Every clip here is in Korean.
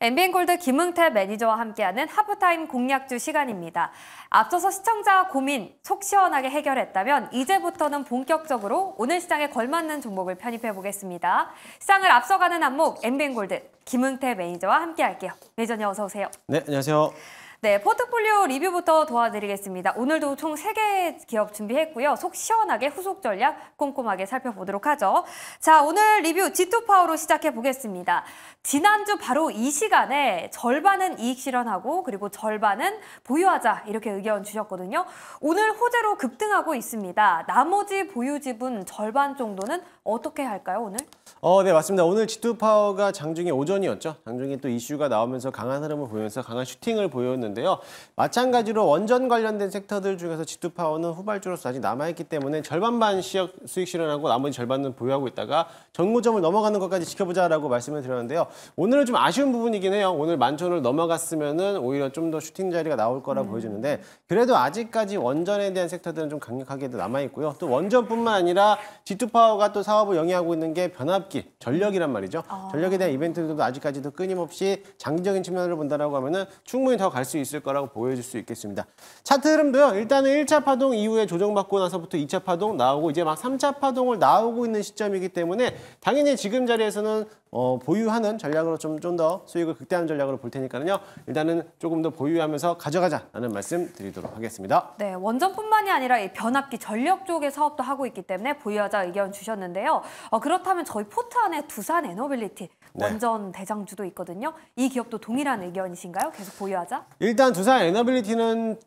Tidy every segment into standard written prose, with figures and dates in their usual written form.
엠비엔골드 김응태 매니저와 함께하는 하프타임 공략주 시간입니다. 앞서서 시청자 고민 속 시원하게 해결했다면 이제부터는 본격적으로 오늘 시장에 걸맞는 종목을 편입해 보겠습니다. 시장을 앞서가는 한목 엠비엔골드 김응태 매니저와 함께할게요. 매니저님 어서 오세요. 네, 안녕하세요. 네, 포트폴리오 리뷰부터 도와드리겠습니다. 오늘도 총 3개의 기업 준비했고요. 속 시원하게 후속 전략 꼼꼼하게 살펴보도록 하죠. 자, 오늘 리뷰 G2파워로 시작해 보겠습니다. 지난주 바로 이 시간에 절반은 이익 실현하고 그리고 절반은 보유하자 이렇게 의견 주셨거든요. 오늘 호재로 급등하고 있습니다. 나머지 보유 지분 절반 정도는 어떻게 할까요, 오늘? 네, 맞습니다. 오늘 G2파워가 장중에 오전이었죠. 장중에 또 이슈가 나오면서 강한 흐름을 보이면서 강한 슈팅을 보였는데요. 마찬가지로 원전 관련된 섹터들 중에서 G2파워는 후발주로서 아직 남아있기 때문에 절반만 수익 실현하고 나머지 절반은 보유하고 있다가 전고점을 넘어가는 것까지 지켜보자라고 말씀을 드렸는데요. 오늘은 좀 아쉬운 부분이긴 해요. 오늘 11,000원을 넘어갔으면은 오히려 좀 더 슈팅 자리가 나올 거라 보여지는데 그래도 아직까지 원전에 대한 섹터들은 좀 강력하게 남아있고요. 또 원전뿐만 아니라 G2파워가 또 사업을 영위하고 있는 게 변압기, 전력이란 말이죠. 전력에 대한 이벤트들도 아직까지도 끊임없이 장기적인 측면으로 본다라고 하면은 충분히 더 갈 수 있을 거라고 보여줄 수 있겠습니다. 차트 흐름도요. 일단은 1차 파동 이후에 조정받고 나서부터 2차 파동 나오고 이제 막 3차 파동을 나오고 있는 시점이기 때문에 당연히 지금 자리에서는 보유하는 전략으로 좀 더 수익을 극대화하는 전략으로 볼 테니까요. 일단은 조금 더 보유하면서 가져가자라는 말씀 드리도록 하겠습니다. 네, 원전뿐만이 아니라 이 변압기 전력 쪽의 사업도 하고 있기 때문에 보유하자 의견 주셨는데요. 그렇다면 저희 포트 안에 두산 에너빌리티 원전 대장주도 있거든요. 이 기업도 동일한 의견이신가요? 계속 보유하자? 일단 두산 에너빌리티는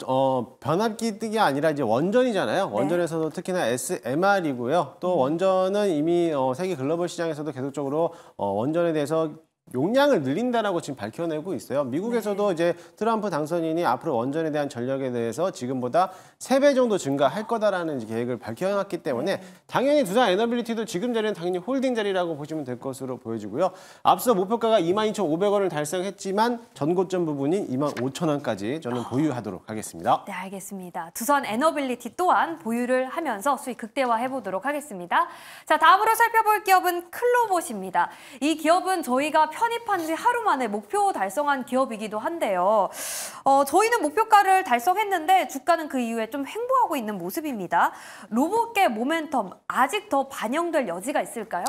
변압기 가 아니라 이제 원전이잖아요. 원전에서도 특히나 SMR이고요. 또 원전은 이미 세계 글로벌 시장에서도 계속적으로 원전에 대해서 용량을 늘린다라고 지금 밝혀내고 있어요. 미국에서도 이제 트럼프 당선인이 앞으로 원전에 대한 전력에 대해서 지금보다 3배 정도 증가할 거다라는 계획을 밝혀놨기 때문에 당연히 두산 에너빌리티도 지금 자리는 당연히 홀딩 자리라고 보시면 될 것으로 보여지고요. 앞서 목표가가 22,500원을 달성했지만 전고점 부분인 25,000원까지 저는 보유하도록 하겠습니다. 네, 알겠습니다. 두산 에너빌리티 또한 보유를 하면서 수익 극대화해보도록 하겠습니다. 자, 다음으로 살펴볼 기업은 클로봇입니다. 이 기업은 저희가 편입한 지 하루 만에 목표 달성한 기업이기도 한데요. 저희는 목표가를 달성했는데 주가는 그 이후에 좀 횡보하고 있는 모습입니다. 로봇계 모멘텀 아직 더 반영될 여지가 있을까요?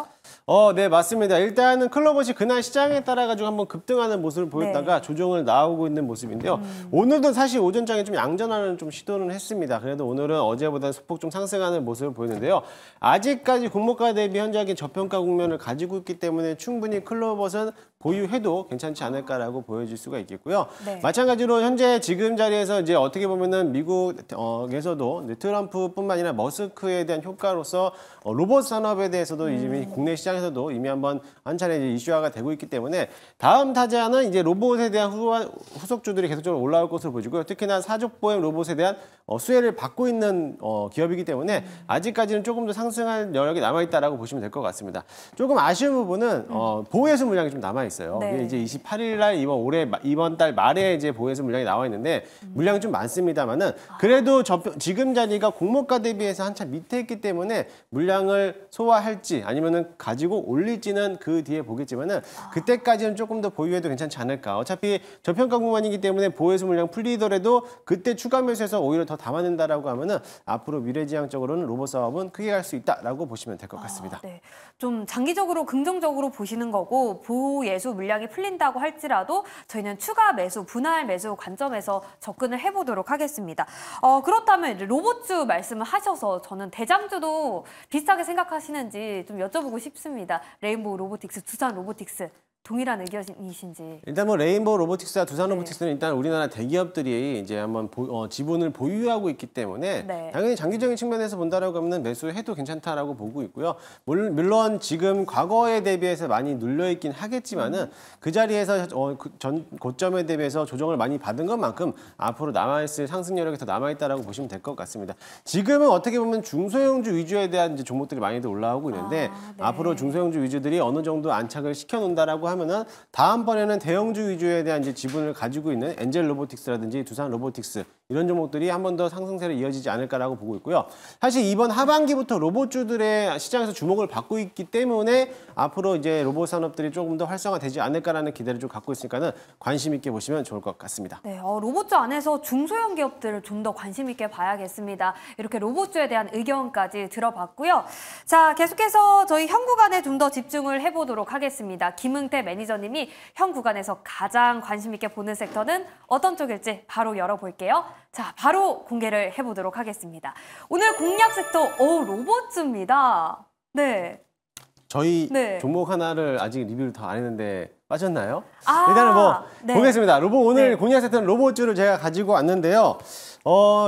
네, 맞습니다. 일단은 클로봇이 그날 시장에 따라 가지고 한번 급등하는 모습을 보였다가 조정을 나오고 있는 모습인데요. 오늘도 사실 오전장에 좀 양전하는 좀 시도는 했습니다. 그래도 오늘은 어제보다 소폭 좀 상승하는 모습을 보이는데요. 아직까지 공모가 대비 현저하게 저평가 국면을 가지고 있기 때문에 충분히 클로봇은 보유해도 괜찮지 않을까라고 보여질 수가 있겠고요. 마찬가지로 현재 지금 자리에서 이제 어떻게 보면은 미국에서도 트럼프뿐만 아니라 머스크에 대한 효과로서 로봇 산업에 대해서도 이미 국내 시장에서도 이미 한 차례 이제 이슈화가 되고 있기 때문에 다음 타자는 이제 로봇에 대한 후속주들이 계속적으로 올라올 것으로 보이고요. 특히나 사족보행 로봇에 대한 수혜를 받고 있는 기업이기 때문에 아직까지는 조금 더 상승할 여력이 남아있다라고 보시면 될 것 같습니다. 조금 아쉬운 부분은 보호예수 물량이 좀 남아있어요. 이제 28일 날 이번 달 말에 이제 보호예수 물량이 나와 있는데 물량이 좀 많습니다만은 그래도 지금 자리가 공모가 대비해서 한참 밑에 있기 때문에 물량을 소화할지 아니면은 가지고 올릴지는 그 뒤에 보겠지만은 그때까지는 조금 더 보유해도 괜찮지 않을까. 어차피 저평가 구간이기 때문에 보호예수 물량 풀리더라도 그때 추가 매수해서 오히려 더 담아낸다라고 하면은 앞으로 미래지향적으로는 로봇 사업은 크게 갈 수 있다라고 보시면 될 것 같습니다. 네. 좀 장기적으로 긍정적으로 보시는 거고 보호예수 물량이 풀린다고 할지라도 저희는 추가 매수, 분할 매수 관점에서 접근을 해보도록 하겠습니다. 그렇다면 로봇주 말씀을 하셔서 저는 대장주도 비슷하게 생각하시는지 좀 여쭤보고 싶습니다. 레인보우 로보틱스, 두산 로보틱스. 동일한 의견이신지. 일단 레인보우 로보틱스와 두산 로보틱스는 일단 우리나라 대기업들이 이제 한번 지분을 보유하고 있기 때문에 당연히 장기적인 측면에서 본다라고 하면 매수해도 괜찮다라고 보고 있고요. 물론 지금 과거에 대비해서 많이 눌려 있긴 하겠지만은 그 자리에서 전 고점에 대비해서 조정을 많이 받은 것만큼 앞으로 남아있을 상승 여력이 더 남아있다라고 보시면 될 것 같습니다. 지금은 어떻게 보면 중소형주 위주에 대한 이제 종목들이 많이들 올라오고 있는데 앞으로 중소형주 위주들이 어느 정도 안착을 시켜놓는다라고 하면 하면은 다음번에는 대형주 위주에 대한 이제 지분을 가지고 있는 엔젤 로보틱스라든지 두산 로보틱스 이런 종목들이 한 번 더 상승세로 이어지지 않을까라고 보고 있고요. 사실 이번 하반기부터 로봇주들의 시장에서 주목을 받고 있기 때문에 앞으로 이제 로봇 산업들이 조금 더 활성화되지 않을까라는 기대를 좀 갖고 있으니까는 관심 있게 보시면 좋을 것 같습니다. 네, 로봇주 안에서 중소형 기업들을 좀 더 관심 있게 봐야겠습니다. 이렇게 로봇주에 대한 의견까지 들어봤고요. 자, 계속해서 저희 현 구간에 좀 더 집중을 해보도록 하겠습니다. 김흥태 매니저님이 현 구간에서 가장 관심 있게 보는 섹터는 어떤 쪽일지 바로 열어볼게요. 자, 바로 공개를 해보도록 하겠습니다. 오늘 공략 섹터, 로봇주입니다. 네. 저희 네. 종목 하나를 아직 리뷰를 다 안 했는데 빠졌나요? 아, 일단은 뭐 네. 보겠습니다. 오늘 네. 공략 세트는 로봇주를 제가 가지고 왔는데요.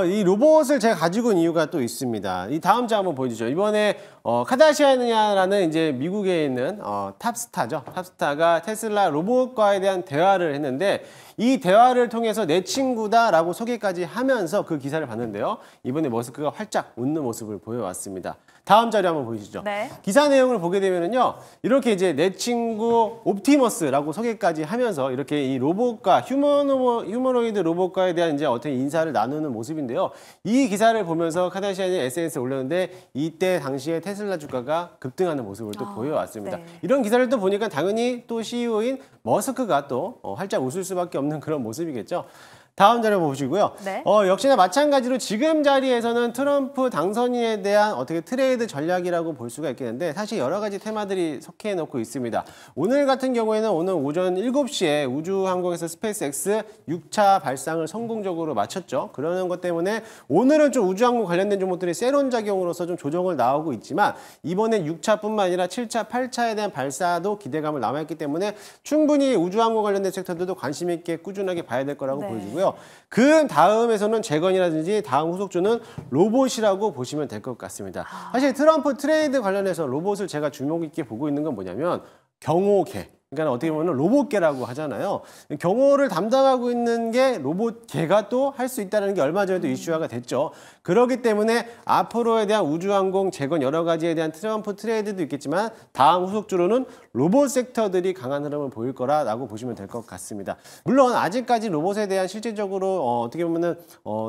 이 로봇을 제가 가지고 온 이유가 또 있습니다. 이 다음 장 한번 보여주죠. 이번에 카다시아니아라는 이제 미국에 있는 탑스타죠. 탑스타가 테슬라 로봇과에 대한 대화를 했는데 이 대화를 통해서 내 친구다라고 소개까지 하면서 그 기사를 봤는데요. 이번에 머스크가 활짝 웃는 모습을 보여왔습니다. 다음 자료 한번 보여주시죠. 네. 기사 내용을 보게 되면은요, 이렇게 이제 내 친구 옵티머스라고 소개까지 하면서 이렇게 이 로봇과 휴머노이드 로봇과에 대한 이제 어떤 인사를 나누는 모습인데요. 이 기사를 보면서 카다시안이 SNS에 올렸는데 이때 당시에 테슬라 주가가 급등하는 모습을 또 보여왔습니다. 네. 이런 기사를 또 보니까 당연히 또 CEO인 머스크가 또 활짝 웃을 수밖에 없는 그런 모습이겠죠. 다음 자료 보시고요. 네. 역시나 마찬가지로 지금 자리에서는 트럼프 당선인에 대한 어떻게 트레이드 전략이라고 볼 수가 있겠는데 사실 여러 가지 테마들이 속해 놓고 있습니다. 오늘 같은 경우에는 오늘 오전 7시에 우주항공에서 스페이스X 6차 발상을 성공적으로 마쳤죠. 그러는 것 때문에 오늘은 좀 우주항공 관련된 종목들이 세론작용으로서 좀 조정을 나오고 있지만 이번에 6차뿐만 아니라 7차, 8차에 대한 발사도 기대감을 남아있기 때문에 충분히 우주항공 관련된 섹터들도 관심 있게 꾸준하게 봐야 될 거라고 네. 보여지고요. 그 다음에서는 재건이라든지 다음 후속주는 로봇이라고 보시면 될 것 같습니다. 사실 트럼프 트레이드 관련해서 로봇을 제가 주목 있게 보고 있는 건 뭐냐면 경호계. 그러니까 어떻게 보면 로봇계라고 하잖아요. 경호를 담당하고 있는 게 로봇계가 또 할 수 있다는 게 얼마 전에도 이슈화가 됐죠. 그렇기 때문에 앞으로에 대한 우주항공 재건 여러 가지에 대한 트럼프 트레이드도 있겠지만 다음 후속주로는 로봇 섹터들이 강한 흐름을 보일 거라고 보시면 될 것 같습니다. 물론 아직까지 로봇에 대한 실질적으로 어떻게 보면은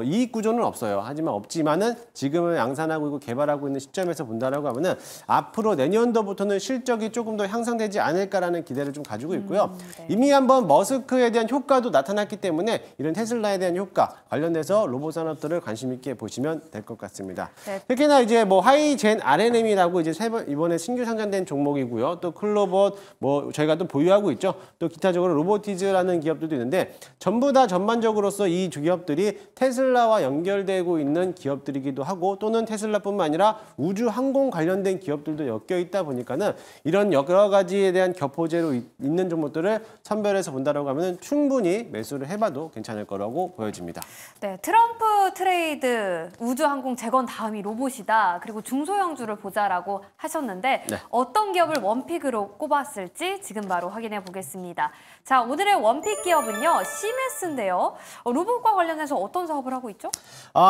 이익 구조는 없어요. 하지만 없지만은 지금은 양산하고 있고 개발하고 있는 시점에서 본다라고 하면은 앞으로 내년도부터는 실적이 조금 더 향상되지 않을까라는 기대를 좀 가지고 있고요. 네. 이미 한번 머스크에 대한 효과도 나타났기 때문에 이런 테슬라에 대한 효과 관련돼서 로봇 산업들을 관심 있게 보시면 될 것 같습니다. 네. 특히나 이제 뭐 하이젠 RNM이라고 이제 이번에 신규 상장된 종목이고요. 또 클로봇 뭐 저희가 또 보유하고 있죠. 또 기타적으로 로보티즈라는 기업들도 있는데 전부 다 전반적으로서 이 두 기업들이 테슬라와 연결되고 있는 기업들이기도 하고 또는 테슬라뿐만 아니라 우주 항공 관련된 기업들도 엮여 있다 보니까는 이런 여러 가지에 대한 겹포제로 있는 종목들을 선별해서 본다라고 하면 충분히 매수를 해봐도 괜찮을 거라고 보여집니다. 네, 트럼프 트레이드 우주항공 재건 다음이 로봇이다. 그리고 중소형주를 보자라고 하셨는데 네. 어떤 기업을 원픽으로 꼽았을지 지금 바로 확인해 보겠습니다. 자, 오늘의 원픽 기업은요. 시메스인데요. 로봇과 관련해서 어떤 사업을 하고 있죠?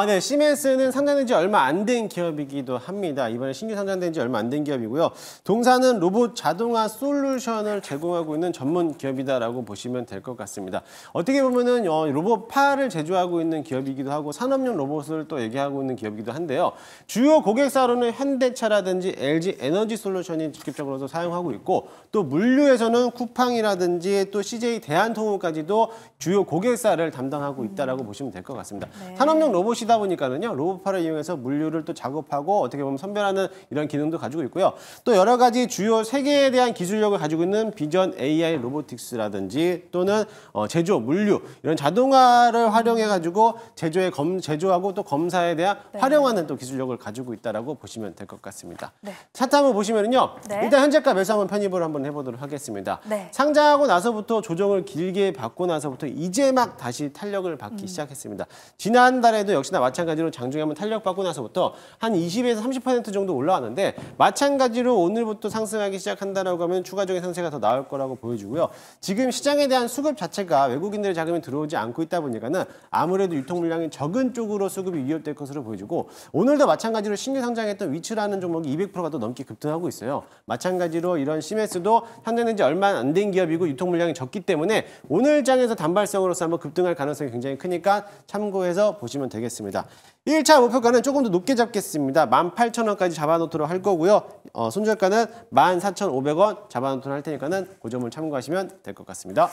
네. 시멘스는 상장된 지 얼마 안 된 기업이기도 합니다. 이번에 신규 상장된 지 얼마 안 된 기업이고요. 동사는 로봇 자동화 솔루션을 제공하고 있는 전문 기업이다라고 보시면 될 것 같습니다. 어떻게 보면은 로봇파를 제조하고 있는 기업이기도 하고 산업용 로봇을 또 얘기하고 있는 기업이기도 한데요. 주요 고객사로는 현대차라든지 LG 에너지 솔루션이 직접적으로 사용하고 있고 또 물류에서는 쿠팡이라든지 또 CJ 대한통운까지도 주요 고객사를 담당하고 있다라고 보시면 될 것 같습니다. 네. 산업용 로봇이다 보니까는요. 로봇파를 이용해서 물류를 또 작업하고 어떻게 보면 선별하는 이런 기능도 가지고 있고요. 또 여러 가지 주요 세계에 대한 기술력을 가지고 있는 비전 AI 로보틱스라든지 또는 제조, 물류 이런 자동화를 활용해 가지고 제조하고 또 검사에 대한 네. 활용하는 또 기술력을 가지고 있다라고 보시면 될 것 같습니다. 네. 차트 한번 보시면은요. 네. 일단 현재가 매수 한번 편입을 한번 해보도록 하겠습니다. 네. 상장하고 나서부터 조정을 길게 받고 나서부터 이제 막 다시 탄력을 받기 시작했습니다. 지난달에도 역시나 마찬가지로 장중에 한번 탄력받고 나서부터 한 20에서 30% 정도 올라왔는데 마찬가지로 오늘부터 상승하기 시작한다라고 하면 추가적인 상승세가 더 나올 거라고 보여지고요. 지금 시장에 대한 수급 자체가 외국인들의 자금이 들어오지 않고 있다 보니까는 아무래도 유통 물량이 적은 쪽으로 수급이 위협될 것으로 보여지고 오늘도 마찬가지로 신규 상장했던 위츠라는 종목이 200%가 더 넘게 급등하고 있어요. 마찬가지로 이런 시메 시멘스도 현대는 이제 얼마 안 된 기업이고 유통 물량이 적기 때문에 오늘 장에서 단발성으로서 한번 급등할 가능성이 굉장히 크니까 참고해서 보시면 되겠습니다. 1차 목표가는 조금 더 높게 잡겠습니다. 18,000원까지 잡아놓도록 할 거고요. 손절가는 14,500원 잡아놓도록 할 테니까는 그 점을 참고하시면 될 것 같습니다.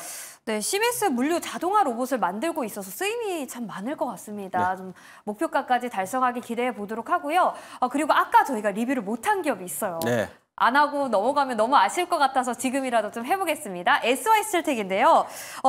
네, 시멘스 물류 자동화 로봇을 만들고 있어서 쓰임이 참 많을 것 같습니다. 네. 좀 목표가까지 달성하기 기대해 보도록 하고요. 그리고 아까 저희가 리뷰를 못한 기업이 있어요. 네. 안 하고 넘어가면 너무 아실 것 같아서 지금이라도 좀 해보겠습니다. SY스틸텍인데요.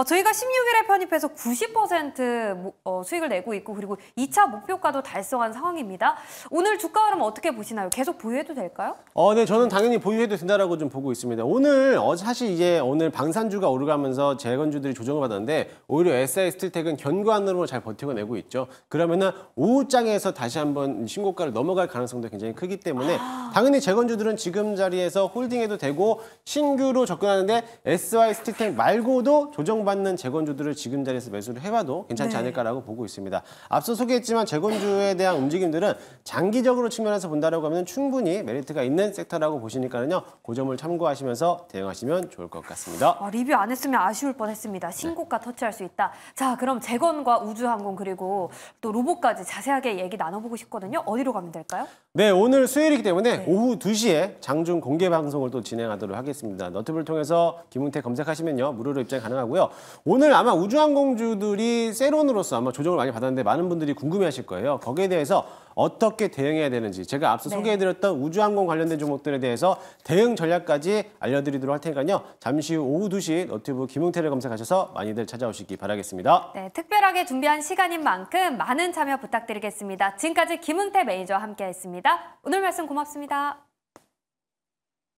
저희가 16일에 편입해서 90% 수익을 내고 있고 그리고 2차 목표가도 달성한 상황입니다. 오늘 주가 흐름 어떻게 보시나요? 계속 보유해도 될까요? 네, 저는 당연히 보유해도 된다라고 좀 보고 있습니다. 오늘 사실 이제 오늘 방산주가 오르가면서 재건주들이 조정을 받았는데 오히려 SY스틸텍은 견고한 흐름으로 잘 버티고내고 있죠. 그러면은 오후장에서 다시 한번 신고가를 넘어갈 가능성도 굉장히 크기 때문에 당연히 재건주들은 지금 자리에서 홀딩해도 되고 신규로 접근하는데 SY스틸텍 말고도 조정받는 재건주들을 지금 자리에서 매수를 해봐도 괜찮지 않을까라고 보고 있습니다. 앞서 소개했지만 재건주에 대한 움직임들은 장기적으로 측면에서 본다라고 하면 충분히 메리트가 있는 섹터라고 보시니까요. 그 점을 참고하시면서 대응하시면 좋을 것 같습니다. 리뷰 안 했으면 아쉬울 뻔했습니다. 신고가 터치할 수 있다. 자, 그럼 재건과 우주항공 그리고 또 로봇까지 자세하게 얘기 나눠보고 싶거든요. 어디로 가면 될까요? 네, 오늘 수요일이기 때문에 오후 2시에 장중 공개 방송을 또 진행하도록 하겠습니다. 너튜브를 통해서 김웅태 검색하시면요. 무료로 입장이 가능하고요. 오늘 아마 우주항공주들이 세론으로서 아마 조정을 많이 받았는데 많은 분들이 궁금해하실 거예요. 거기에 대해서 어떻게 대응해야 되는지 제가 앞서 소개해드렸던 우주항공 관련된 종목들에 대해서 대응 전략까지 알려드리도록 할 테니까요. 잠시 후 오후 2시 너튜브 김웅태를 검색하셔서 많이들 찾아오시기 바라겠습니다. 네, 특별하게 준비한 시간인 만큼 많은 참여 부탁드리겠습니다. 지금까지 김웅태 매니저와 함께했습니다. 오늘 말씀 고맙습니다.